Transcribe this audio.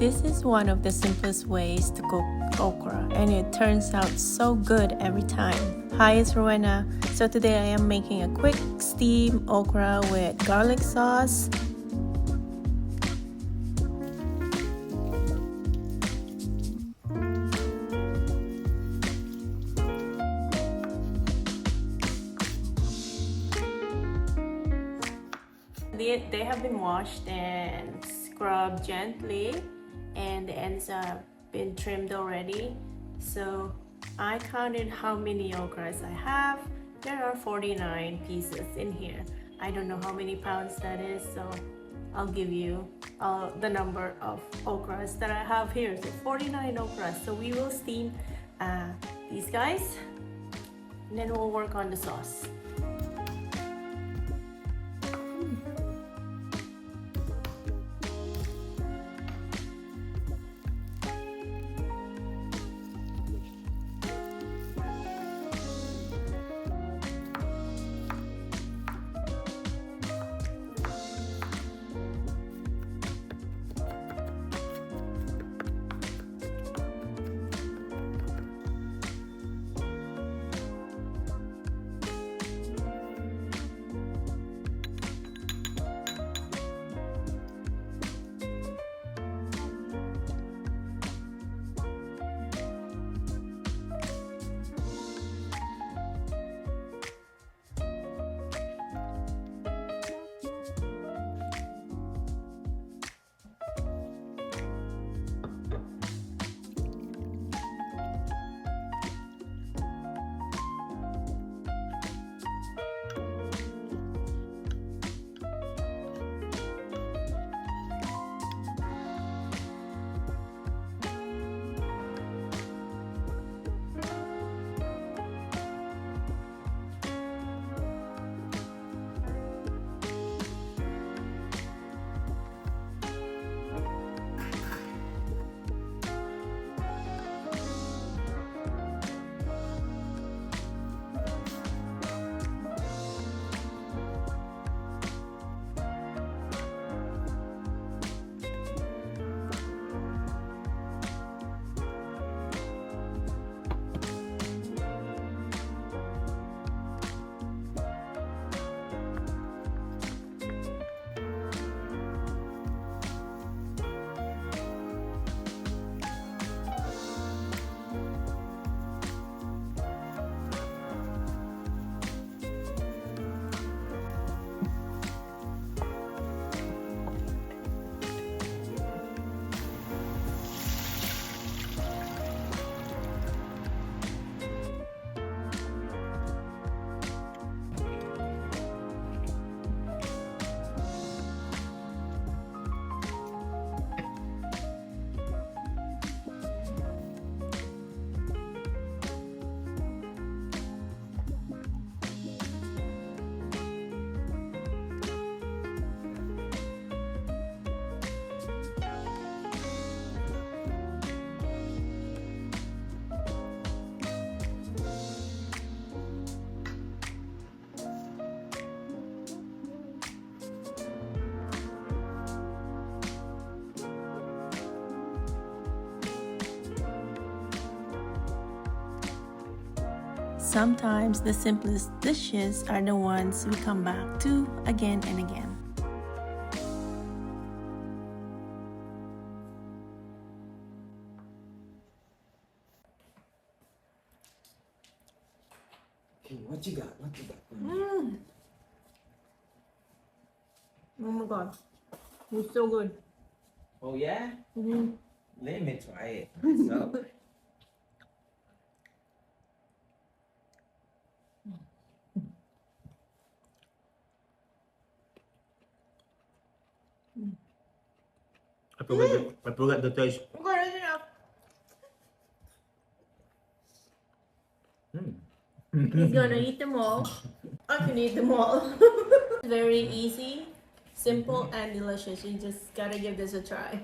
This is one of the simplest ways to cook okra, and it turns out so good every time. Hi, it's Rowena. So today I am making a quick steam okra with garlic sauce. They have been washed and scrubbed gently, and the ends have been trimmed already. So I counted how many okras I have. There are 49 pieces in here. I don't know how many pounds that is, so I'll give you the number of okras that I have here. So 49 okras. So we will steam these guys, and then we'll work on the sauce. Sometimes the simplest dishes are the ones we come back to again and again. Okay, what you got? What you got? Oh my god, it's so good. Oh yeah? Mm-hmm. Let me try it myself. I forgot the taste. Okay, that's enough. He's gonna eat them all. I can eat them all. Very easy, simple, and delicious. You just gotta give this a try.